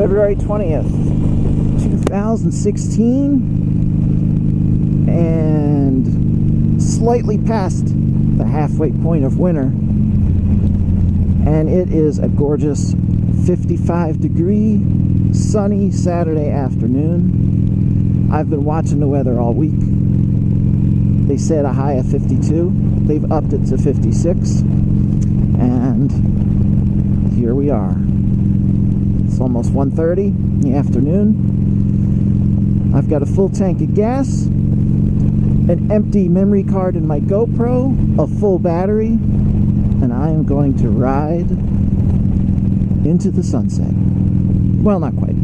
February 20th, 2016, and slightly past the halfway point of winter, and it is a gorgeous 55-degree sunny Saturday afternoon. I've been watching the weather all week. They said a high of 52. They've upped it to 56, and here we are. It's almost 1:30 in the afternoon. I've got a full tank of gas, an empty memory card in my GoPro, a full battery, and I am going to ride into the sunset. Well, not quite.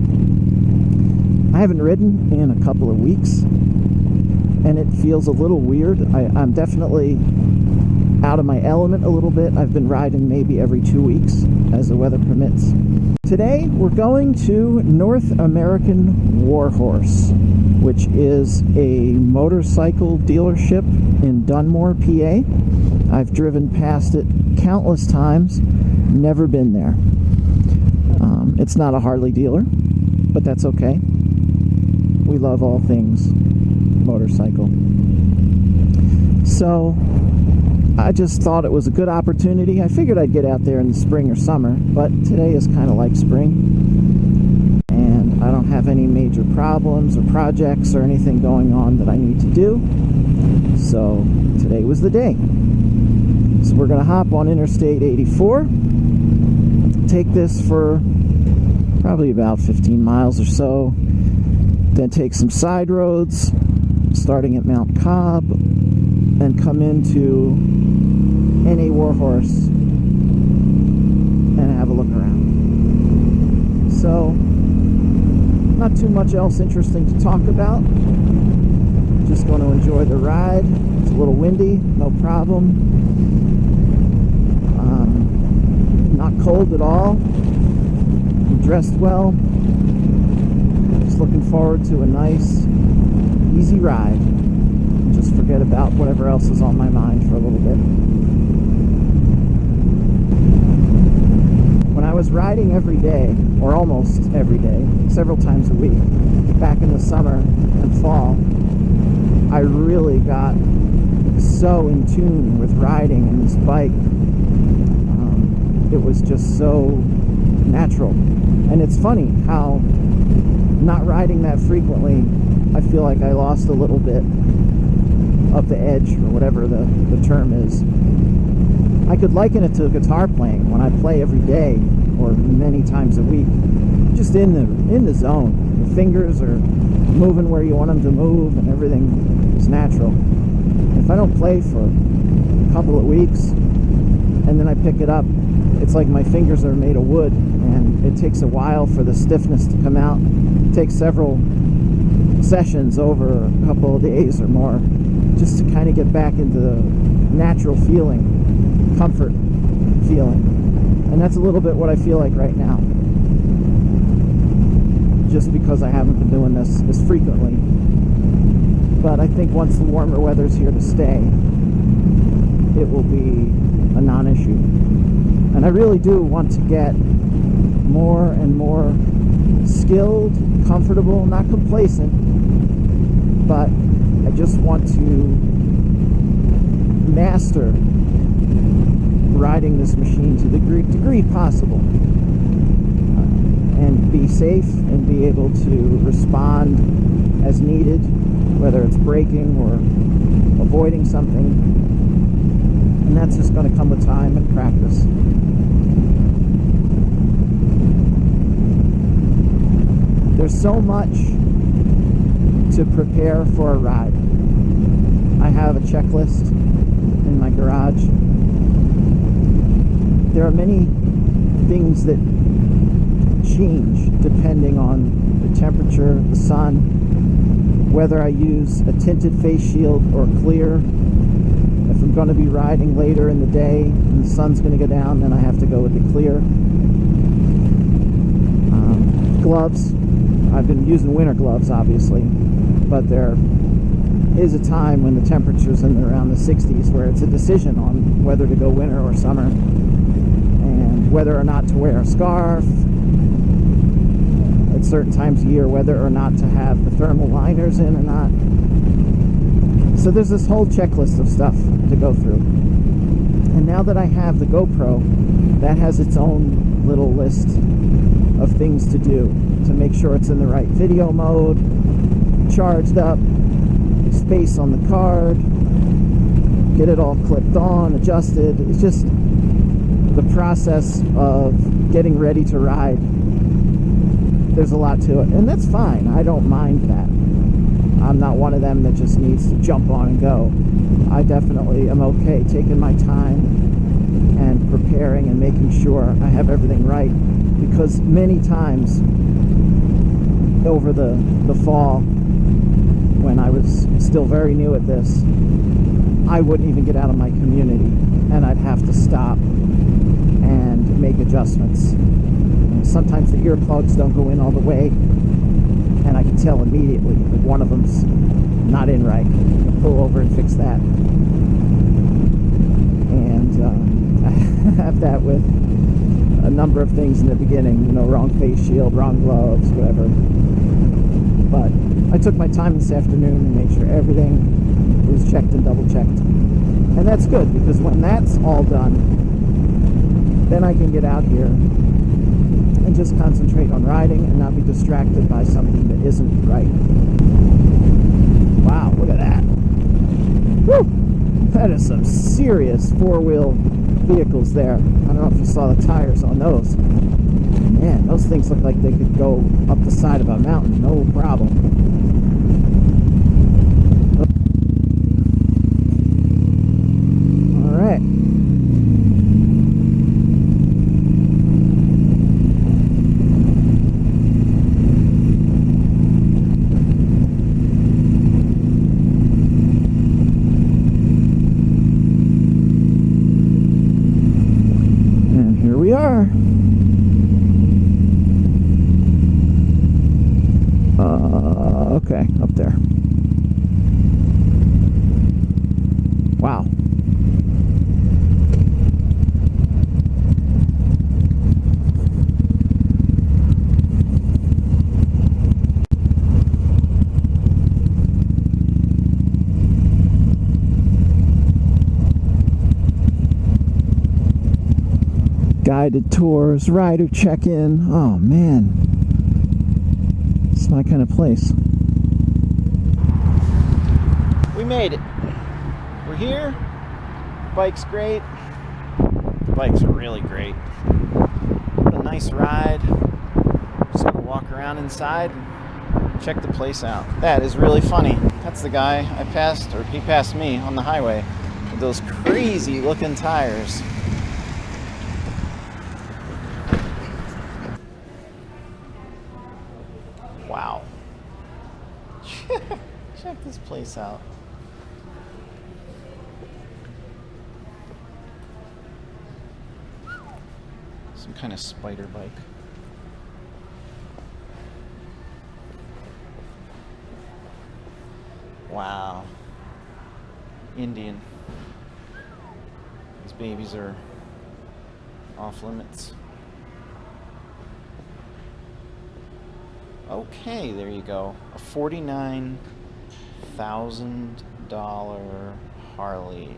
I haven't ridden in a couple of weeks, and it feels a little weird. I'm definitely out of my element a little bit. I've been riding maybe every 2 weeks as the weather permits. Today we're going to North American Warhorse, which is a motorcycle dealership in Dunmore, PA. I've driven past it countless times, never been there. It's not a Harley dealer, but that's okay. We love all things motorcycle. So I just thought it was a good opportunity. I figured I'd get out there in the spring or summer, but today is kind of like spring, and I don't have any major problems or projects or anything going on that I need to do. So today was the day. So we're going to hop on Interstate 84, take this for probably about 15 miles or so, then take some side roads starting at Mount Cobb and come into NA Warhorse and have a look around. So not too much else interesting to talk about. Just going to enjoy the ride. It's a little windy, no problem. Not cold at all. I'm dressed well. Just looking forward to a nice, easy ride. Just forget about whatever else is on my mind for a little bit. When I was riding every day, or almost every day, several times a week, back in the summer and fall, I really got so in tune with riding and this bike. It was just so natural. And it's funny how not riding that frequently, I feel like I lost a little bit of the edge, or whatever the term is. I could liken it to guitar playing. When I play every day or many times a week, just in the zone. The fingers are moving where you want them to move, and everything is natural. If I don't play for a couple of weeks and then I pick it up, it's like my fingers are made of wood, and it takes a while for the stiffness to come out. It takes several sessions over a couple of days or more just to kind of get back into the natural feeling, comfort feeling. And that's a little bit what I feel like right now, just because I haven't been doing this as frequently. But I think once the warmer weather's here to stay, it will be a non-issue. And I really do want to get more and more skilled, comfortable, not complacent, but I just want to master riding this machine to the degree possible, and be safe and be able to respond as needed, whether it's braking or avoiding something. And that's just going to come with time and practice. There's so much to prepare for a ride. I have a checklist in my garage. There are many things that change depending on the temperature, the sun, whether I use a tinted face shield or clear. If I'm going to be riding later in the day and the sun's going to go down, then I have to go with the clear. Gloves. I've been using winter gloves, obviously, but there is a time when the temperature's in around the 60s where it's a decision on whether to go winter or summer, and whether or not to wear a scarf, certain times of year whether or not to have the thermal liners in or not. So there's this whole checklist of stuff to go through. And now that I have the GoPro, that has its own little list of things to do to make sure it's in the right video mode, charged up, space on the card, get it all clipped on, adjusted. It's just the process of getting ready to ride. There's a lot to it, and that's fine. I don't mind that. I'm not one of them that just needs to jump on and go. I definitely am okay taking my time and preparing and making sure I have everything right, because many times over the fall, when I was still very new at this, I wouldn't even get out of my community, and I'd have to stop and make adjustments. And sometimes the earplugs don't go in all the way, and I can tell immediately that one of them's not in right. I'll pull over and fix that. And I have that with a number of things in the beginning, you know, wrong face shield, wrong gloves, whatever. But I took my time this afternoon and made sure everything was checked and double checked. And that's good, because when that's all done, then I can get out here and just concentrate on riding and not be distracted by something that isn't right. Wow, look at that. Woo! That is some serious four-wheel vehicles there. I don't know if you saw the tires on those. Man, those things look like they could go up the side of a mountain, no problem. All right. And here we are. Okay, up there. Wow. Guided tours, rider check-in. Oh man, it's my kind of place. We made it. We're here. Bike's great. The bikes are really great. What a nice ride. Just gonna walk around inside and check the place out. That is really funny. That's the guy I passed, or he passed me on the highway with those crazy looking tires. Wow. Check this place out. Some kind of spider bike. Wow. Indian. These babies are off limits. Okay, there you go. A $49,000 Harley.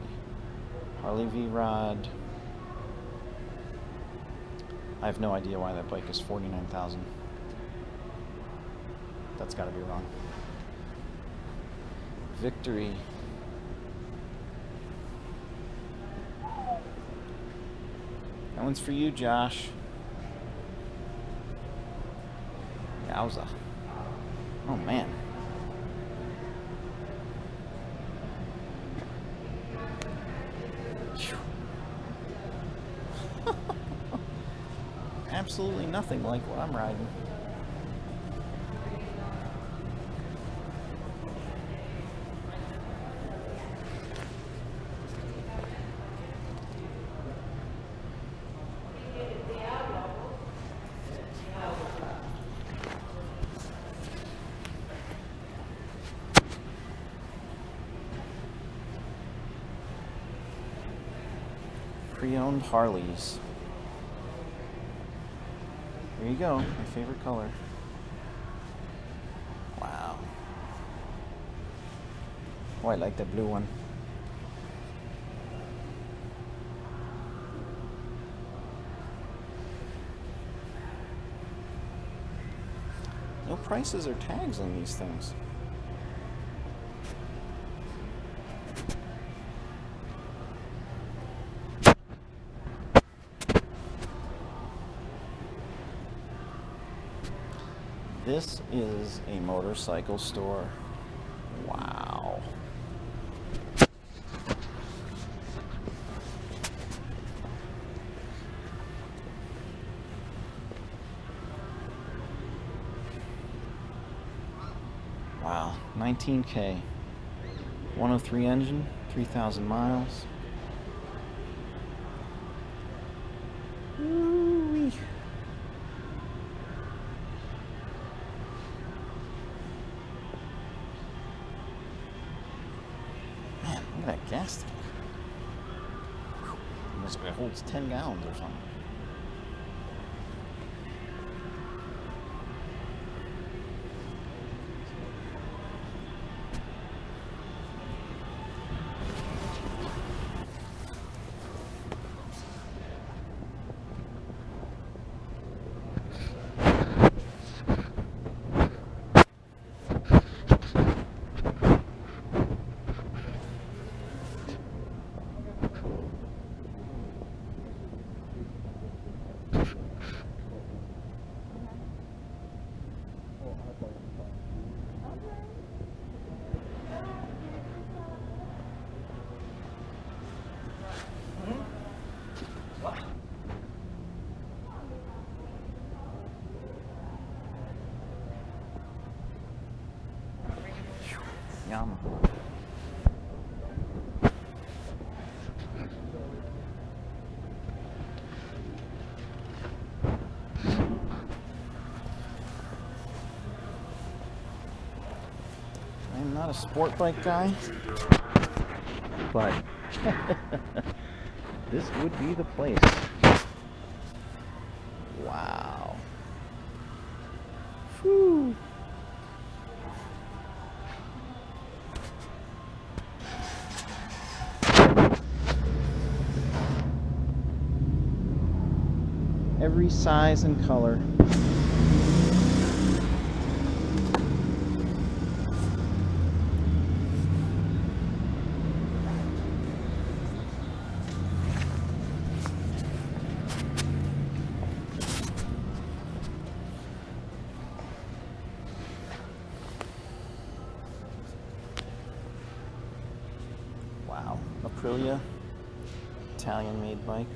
Harley V-Rod. I have no idea why that bike is $49,000. That's got to be wrong. Victory. That one's for you, Josh. Yowza. Oh man. Absolutely nothing like what I'm riding. Pre-owned Harleys. There you go, my favorite color. Wow. Oh, I like the blue one. No prices or tags on these things. This is a motorcycle store. Wow. Wow, 19K. 103 engine, 3,000 miles. Ooh-wee. Man, look at that gas tank. It holds 10 gallons or something. Yum. I'm not a sport bike guy, but this would be the place. Wow. Whew. Every size and color. Wow, Aprilia, Italian-made bike.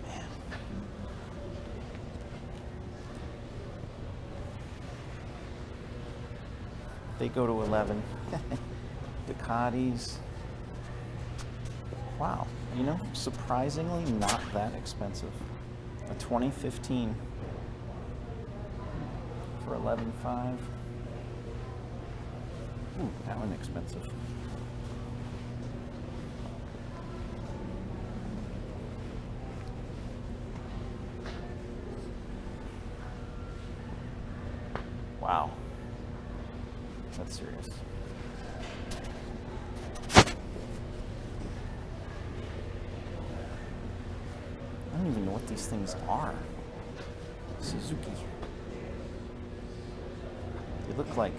Man. They go to 11. Ducatis. Wow, you know, surprisingly not that expensive. A 2015 for 11.5. Ooh, that one expensive. Wow. That's serious. I don't even know what these things are. Suzuki. They look like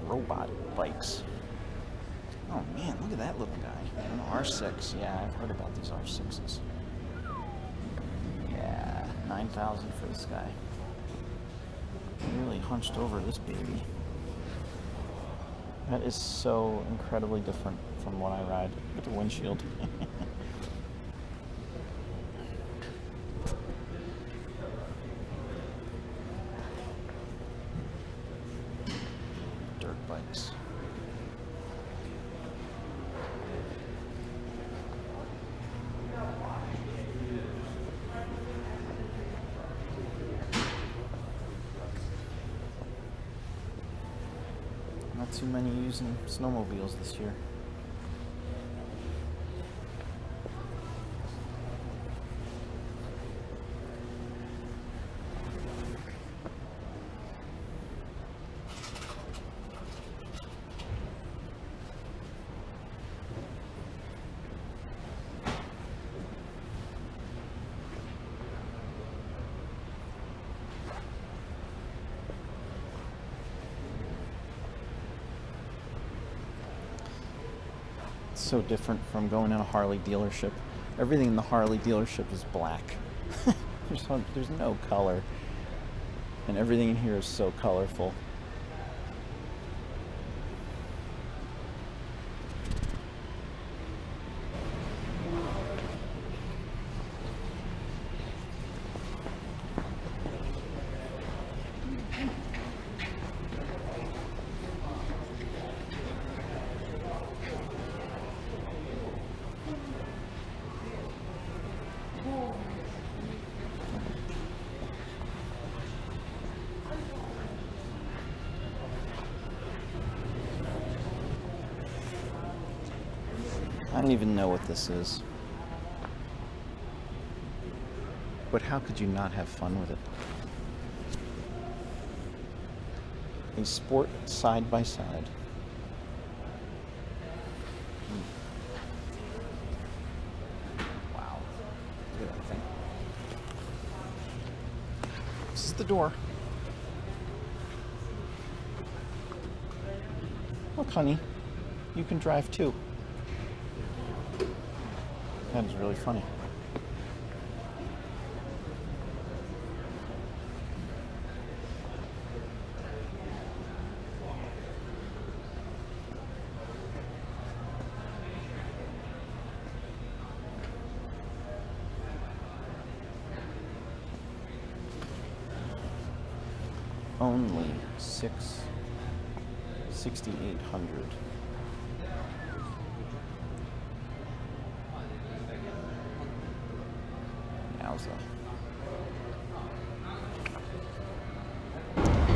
robot bikes. Oh man, look at that little guy. An R6. Yeah, I've heard about these R6s. Yeah, 9,000 for this guy. Really hunched over this baby. That is so incredibly different from what I ride with the windshield. Dirt bikes. Not too many using snowmobiles this year. so different from going in a Harley dealership. Everything in the Harley dealership is black. There's no color. And everything in here is so colorful. I don't even know what this is. But how could you not have fun with it? A sport side by side. Wow. Look at that thing. This is the door. Look, honey, you can drive too. That is really funny. Only 6,800.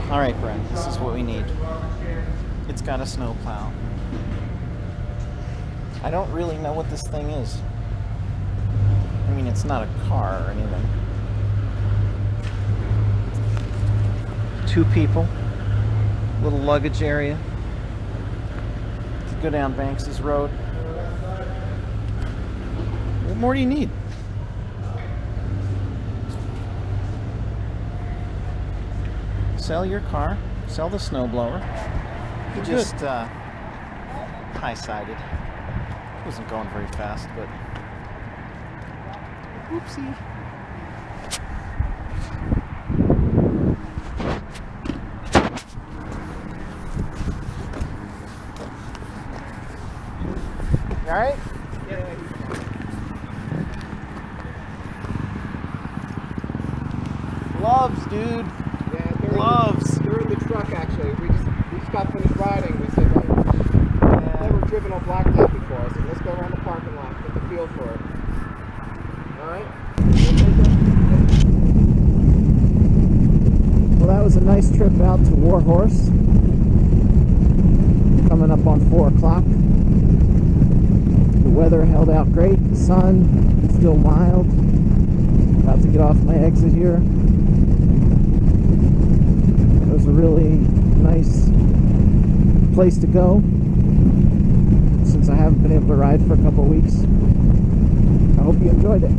All right, Brent, this is what we need. It's got a snowplow. I don't really know what this thing is. I mean, it's not a car or anything. 2 people, little luggage area. Go down Banks's Road. What more do you need? Sell your car, sell the snowblower. He just high-sided. Wasn't going very fast, but whoopsie. You all right? Yeah. Gloves, dude. Gloves. They're in the truck, actually. We just got finished riding. We said, well, we've never driven on blacktop before. I said, let's go around the parking lot, get the feel for it. All right? Well, that was a nice trip out to Warhorse. Coming up on 4 o'clock. The weather held out great. The sun still mild. About to get off my exit here. It was a really nice place to go since I haven't been able to ride for a couple of weeks. I hope you enjoyed it.